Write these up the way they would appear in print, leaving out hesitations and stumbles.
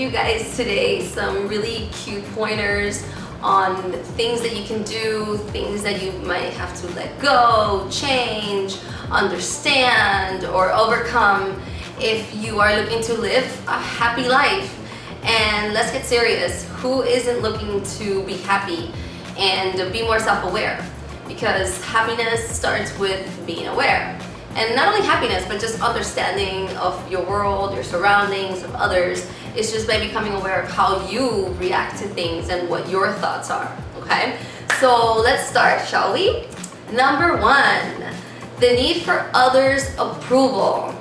you guys today some really cute pointers on things that you can do, things that you might have to let go, change, understand, or overcome if you are looking to live a happy life. And let's get serious. Who isn't looking to be happy and be more self-aware? Because happiness starts with being aware. And not only happiness, but just understanding of your world, your surroundings, of others. It's just by becoming aware of how you react to things and what your thoughts are, okay? So let's start, shall we? Number one, the need for others' approval.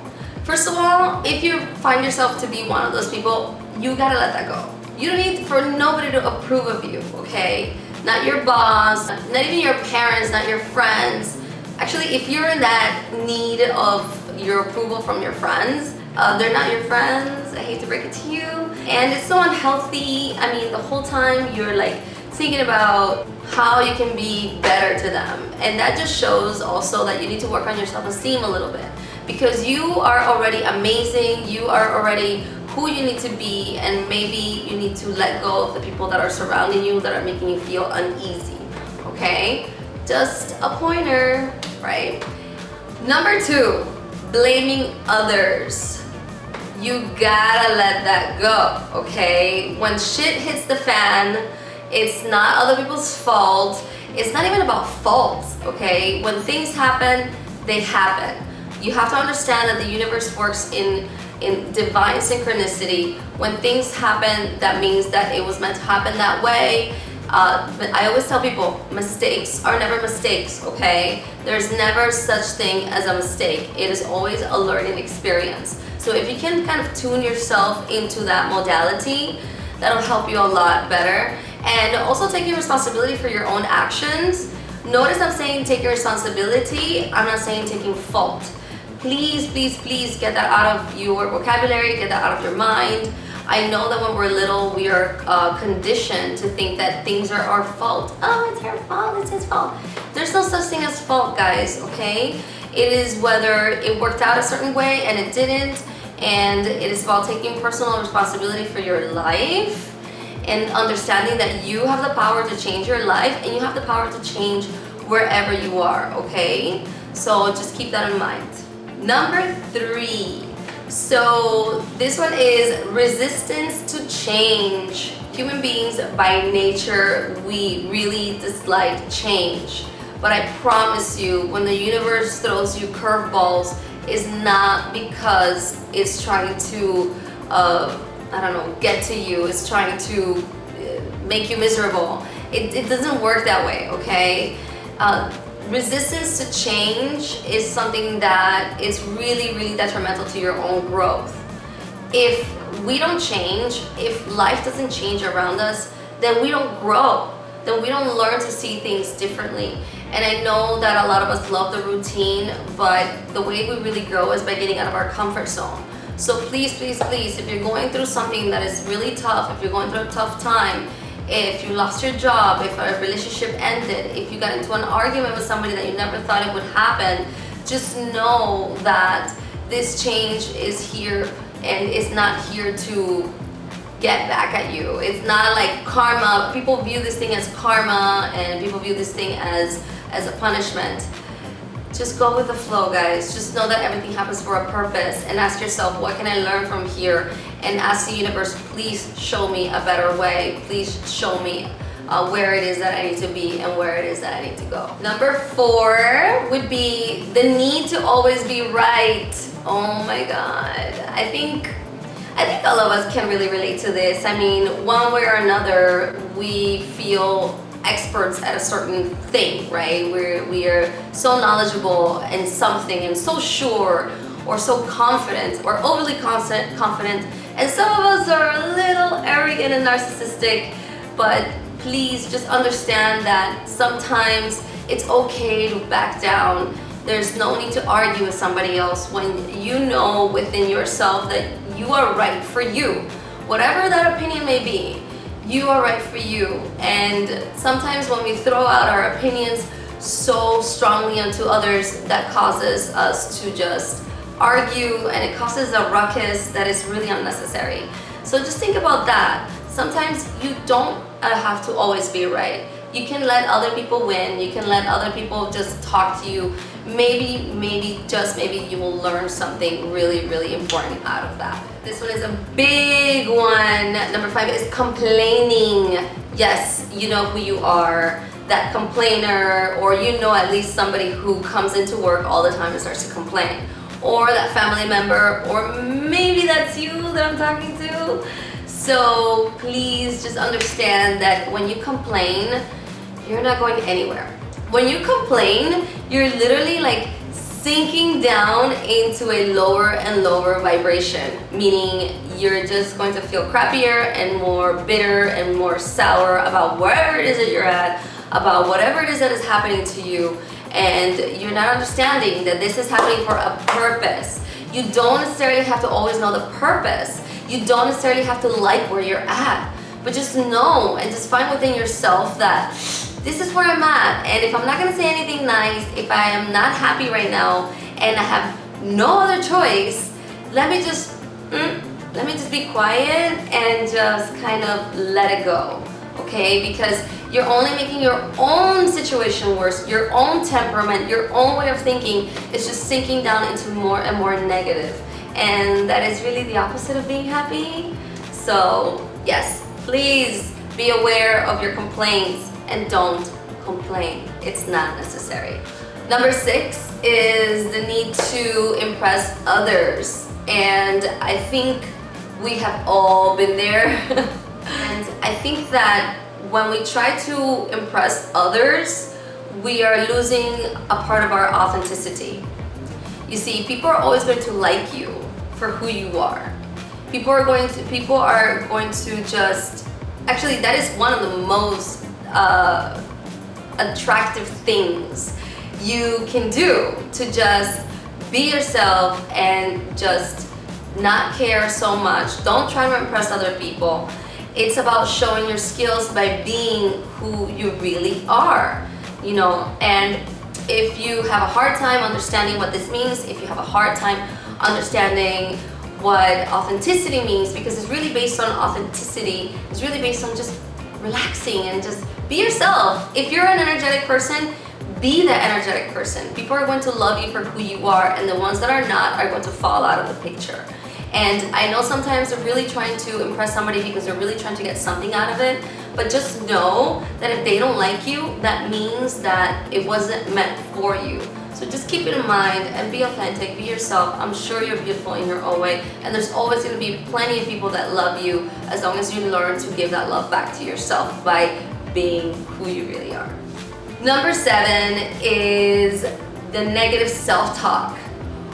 First of all, if you find yourself to be one of those people, you gotta let that go. You don't need for nobody to approve of you, okay? Not your boss, not even your parents, not your friends. Actually, if you're in that need of your approval from your friends, they're not your friends. I hate to break it to you. And it's so unhealthy. I mean, the whole time you're like thinking about how you can be better to them. And that just shows also that you need to work on your self-esteem a little bit. Because you are already amazing. You are already who you need to be. And maybe you need to let go of the people that are surrounding you that are making you feel uneasy. Okay? Just a pointer, right? Number two, blaming others. You gotta let that go, okay? When shit hits the fan, it's not other people's fault. It's not even about faults, okay? When things happen, they happen. You have to understand that the universe works in divine synchronicity. When things happen, that means that it was meant to happen that way. But I always tell people, mistakes are never mistakes, okay? There's never such thing as a mistake. It is always a learning experience. So if you can kind of tune yourself into that modality, that'll help you a lot better. And also taking responsibility for your own actions. Notice I'm saying taking responsibility, I'm not saying taking fault. Please, please, please get that out of your vocabulary, get that out of your mind. I know that when we're little, we are conditioned to think that things are our fault. Oh, it's her fault, it's his fault. There's no such thing as fault, guys, okay? It is whether it worked out a certain way and it didn't, and it is about taking personal responsibility for your life and understanding that you have the power to change your life and you have the power to change wherever you are, okay? So just keep that in mind. Number three. So this one is resistance to change. Human beings by nature, we really dislike change. But I promise you, when the universe throws you curveballs, it's not because it's trying to, get to you. It's trying to make you miserable. It doesn't work that way, okay? Resistance to change is something that is really, really detrimental to your own growth. If we don't change, if life doesn't change around us, then we don't grow. Then we don't learn to see things differently. And I know that a lot of us love the routine, but the way we really grow is by getting out of our comfort zone. So please, please, please, if you're going through something that is really tough, if you're going through a tough time, if you lost your job, if a relationship ended, if you got into an argument with somebody that you never thought it would happen, just know that this change is here and it's not here to get back at you. It's not like karma. People view this thing as karma and people view this thing as a punishment. Just go with the flow, guys. Just know that everything happens for a purpose and ask yourself, what can I learn from here? And ask the universe, please show me a better way. Please show me where it is that I need to be and where it is that I need to go. Number four would be the need to always be right. Oh my God. I think all of us can really relate to this. I mean, one way or another, we feel experts at a certain thing, right? We are so knowledgeable in something and so sure or so confident or overly confident. And some of us are a little arrogant and narcissistic, but please just understand that sometimes it's okay to back down. There's no need to argue with somebody else when you know within yourself that you are right for you. Whatever that opinion may be, you are right for you. And sometimes when we throw out our opinions so strongly onto others, that causes us to just argue and it causes a ruckus that is really unnecessary. So just think about that. Sometimes you don't have to always be right. You can let other people win. You can let other people just talk to you. Maybe, just maybe you will learn something really, really important out of that. This one is a big one. Number 5 is complaining. Yes, you know who you are. That complainer, or you know at least somebody who comes into work all the time and starts to complain. Or that family member, or maybe that's you that I'm talking to. So please just understand that when you complain, you're not going anywhere. When you complain, you're literally like sinking down into a lower and lower vibration, meaning you're just going to feel crappier and more bitter and more sour about wherever it is that you're at, about whatever it is that is happening to you, and you're not understanding that this is happening for a purpose. You don't necessarily have to always know the purpose. You don't necessarily have to like where you're at, but just know and just find within yourself that this is where I'm at, and if I'm not gonna say anything nice, if I am not happy right now and I have no other choice, let me just be quiet and just kind of let it go, okay? Because you're only making your own situation worse. Your own temperament, your own way of thinking is just sinking down into more and more negative, and that is really the opposite of being happy. So yes, please be aware of your complaints and don't complain. It's not necessary. Number 6 is the need to impress others. And I think we have all been there. And I think that when we try to impress others, we are losing a part of our authenticity. You see, people are always going to like you for who you are. People are going to just, actually that is one of the most attractive things you can do, to just be yourself and just not care so much. Don't try to impress other people. It's about showing your skills by being who you really are, you know. And if you have a hard time understanding what this means, if you have a hard time understanding what authenticity means, because it's really based on authenticity, it's really based on just relaxing and just be yourself. If you're an energetic person, be that energetic person. People are going to love you for who you are, and the ones that are not are going to fall out of the picture. And I know sometimes they're really trying to impress somebody because they're really trying to get something out of it, but just know that if they don't like you, that means that it wasn't meant for you. So just keep it in mind and be authentic, be yourself. I'm sure you're beautiful in your own way, and there's always going to be plenty of people that love you, as long as you learn to give that love back to yourself by being who you really are. Number 7 is the negative self-talk.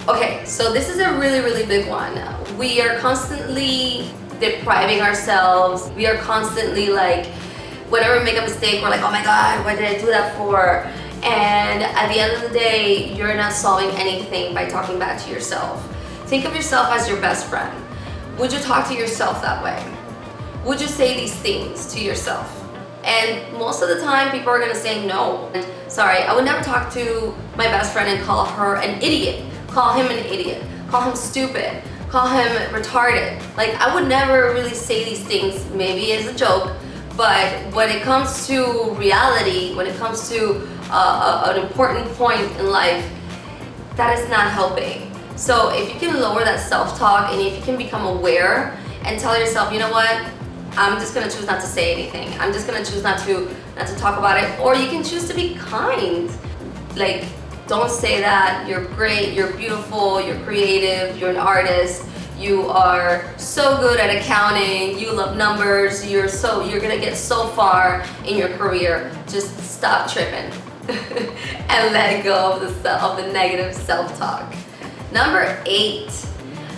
Okay, so this is a really, really big one. We are constantly depriving ourselves. We are constantly like, whenever we make a mistake, we're like, oh my God, what did I do that for? And at the end of the day, you're not solving anything by talking back to yourself. Think of yourself as your best friend. Would you talk to yourself that way? Would you say these things to yourself? And most of the time, people are gonna say no. Sorry, I would never talk to my best friend and call her an idiot. Call him an idiot. Call him stupid. Call him retarded. Like, I would never really say these things, maybe as a joke, but when it comes to reality, when it comes to an important point in life, that is not helping. So if you can lower that self-talk, and if you can become aware and tell yourself, you know what, I'm just gonna choose not to say anything. I'm just gonna choose not to talk about it. Or you can choose to be kind. Like, don't say that. You're great, you're beautiful, you're creative, you're an artist, you are so good at accounting, you love numbers, you're gonna get so far in your career. Just stop tripping and let go of the negative self-talk. Number 8.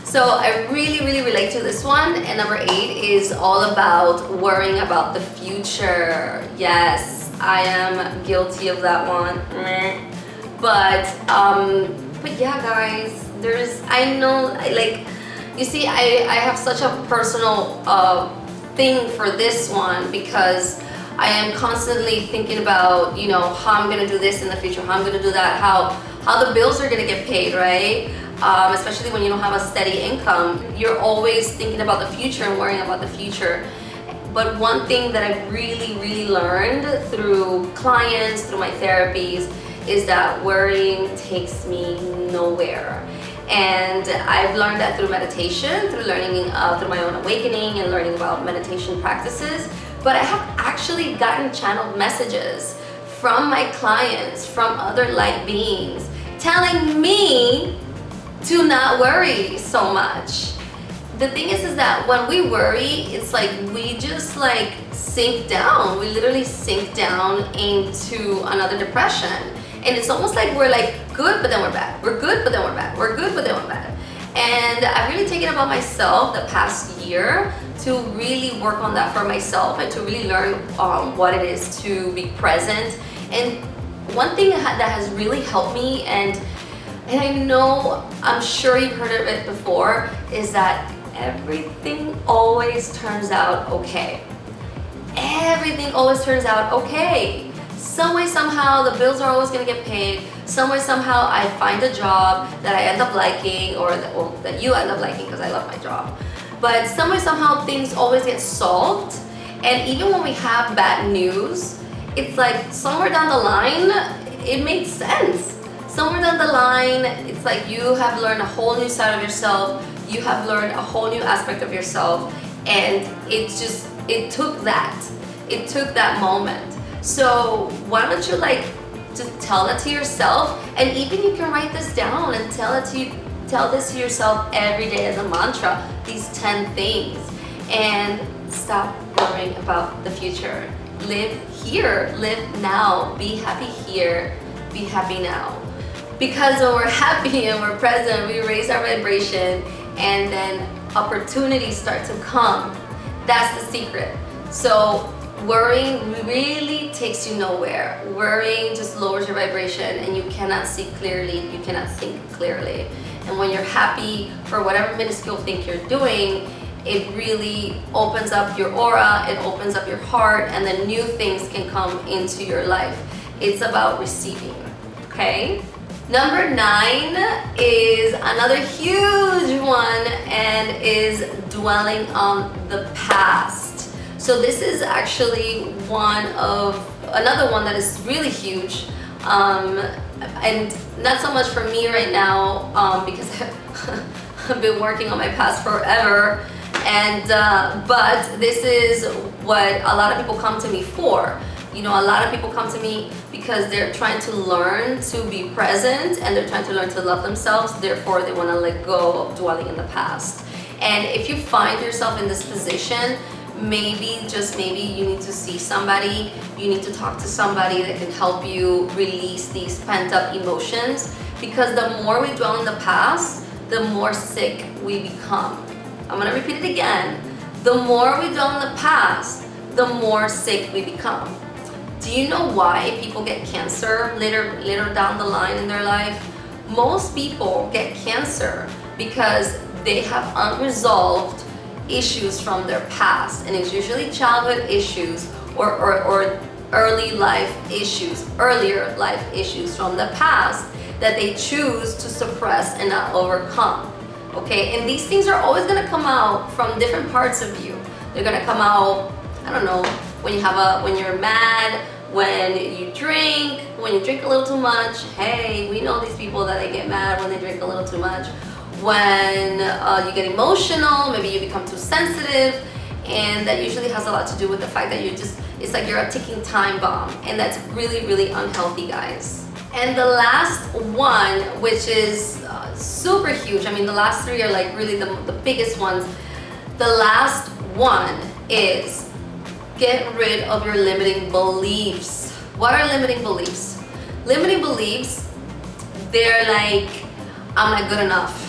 So I really, really relate to this one, and number 8 is all about worrying about the future. Yes, I am guilty of that one. But yeah, guys, I know, like, you see, I have such a personal thing for this one, because I am constantly thinking about, how I'm gonna do this in the future, how I'm gonna do that, how the bills are gonna get paid, right? Especially when you don't have a steady income. You're always thinking about the future and worrying about the future. But one thing that I've really learned through clients, through my therapies, is that worrying takes me nowhere. And I've learned that through meditation, through learning through my own awakening and learning about meditation practices. But I have actually gotten channeled messages from my clients, from other light beings, telling me to not worry so much. The thing is that when we worry, it's like we just like sink down. We literally sink down into another depression. And it's almost like we're like good, but then we're bad. We're good, but then we're bad. We're good, but then we're bad. And I've really taken it upon myself the past year to really work on that for myself and to really learn what it is to be present. And one thing that has really helped me, and I know, I'm sure you've heard of it before, is that everything always turns out okay. Everything always turns out okay. Some way, somehow, the bills are always gonna get paid. Some way, somehow, I find a job that I end up liking, or that you end up liking because I love my job. But some way, somehow, things always get solved. And even when we have bad news, it's like somewhere down the line, it makes sense. Somewhere down the line, it's like you have learned a whole new side of yourself. You have learned a whole new aspect of yourself. And it took that moment. So why don't you just tell that to yourself, and even you can write this down and tell this to yourself every day as a mantra, these 10 things, and stop worrying about the future. Live here, live now, be happy here, be happy now. Because when we're happy and we're present, we raise our vibration, and then opportunities start to come. That's the secret. So worrying really takes you nowhere. Worrying just lowers your vibration, and you cannot see clearly, you cannot think clearly. And when you're happy for whatever minuscule thing you're doing, it really opens up your aura, it opens up your heart, and then new things can come into your life. It's about receiving, okay? Number 9 is another huge one, and is dwelling on the past. So this is actually another one that is really huge, and not so much for me right now, because I've been working on my past forever, and but this is what a lot of people come to me for. A lot of people come to me because they're trying to learn to be present, and they're trying to learn to love themselves. Therefore, they want to let go of dwelling in the past. And if you find yourself in this position, maybe, just maybe, you need to see somebody, you need to talk to somebody that can help you release these pent-up emotions, because the more we dwell in the past, the more sick we become. I'm gonna repeat it again. The more we dwell in the past, the more sick we become. Do you know why people get cancer later down the line in their life? Most people get cancer because they have unresolved issues from their past, and it's usually childhood issues or earlier life issues from the past that they choose to suppress and not overcome. Okay, and these things are always going to come out from different parts of you. They're going to come out, I don't know, when you're mad, when you drink a little too much. Hey, we know these people that they get mad when they drink a little too much. When you get emotional, maybe you become too sensitive, and that usually has a lot to do with the fact that it's like you're a ticking time bomb, and that's really unhealthy, guys. And the last one, which is super huge, I mean the last 3 are like really the biggest ones. The last one is get rid of your limiting beliefs. What are limiting beliefs? Limiting beliefs, they're like, I'm not good enough.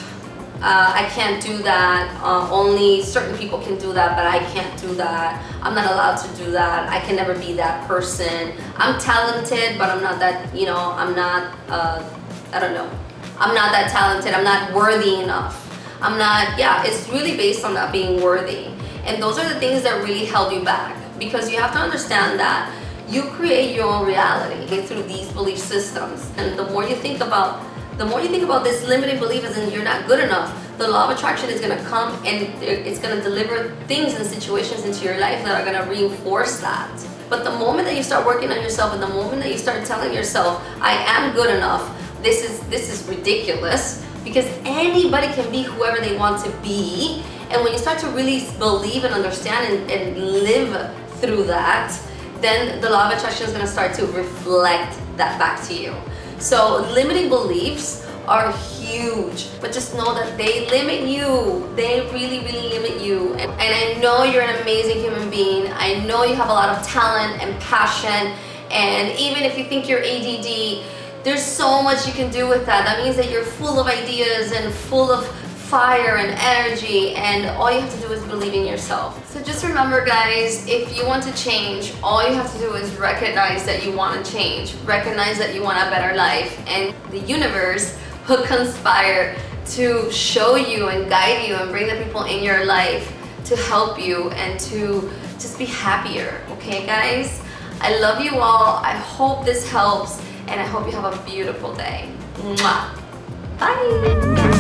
I can't do that. Only certain people can do that, but I can't do that. I'm not allowed to do that. I can never be that person. I'm talented, but I'm not that, I'm not, I don't know. I'm not that talented. I'm not worthy enough. It's really based on not being worthy. And those are the things that really held you back. because you have to understand that you create your own reality through these belief systems. And the more you think about this limiting belief as in you're not good enough, the law of attraction is going to come and it's going to deliver things and situations into your life that are going to reinforce that. But the moment that you start working on yourself, and the moment that you start telling yourself, I am good enough, this is ridiculous, because anybody can be whoever they want to be. And when you start to really believe and understand and live through that, then the law of attraction is going to start to reflect that back to you. So limiting beliefs are huge, but just know that they limit you. They really, really limit you. And I know you're an amazing human being. I know you have a lot of talent and passion. And even if you think you're ADD, there's so much you can do with that. That means that you're full of ideas and full of fire and energy, and all you have to do is believe in yourself. So just remember, guys, if you want to change, all you have to do is recognize that you want to change, recognize that you want a better life, and the universe will conspire to show you and guide you and bring the people in your life to help you and to just be happier. Okay, guys? I love you all. I hope this helps, and I hope you have a beautiful day. Mwah. Bye.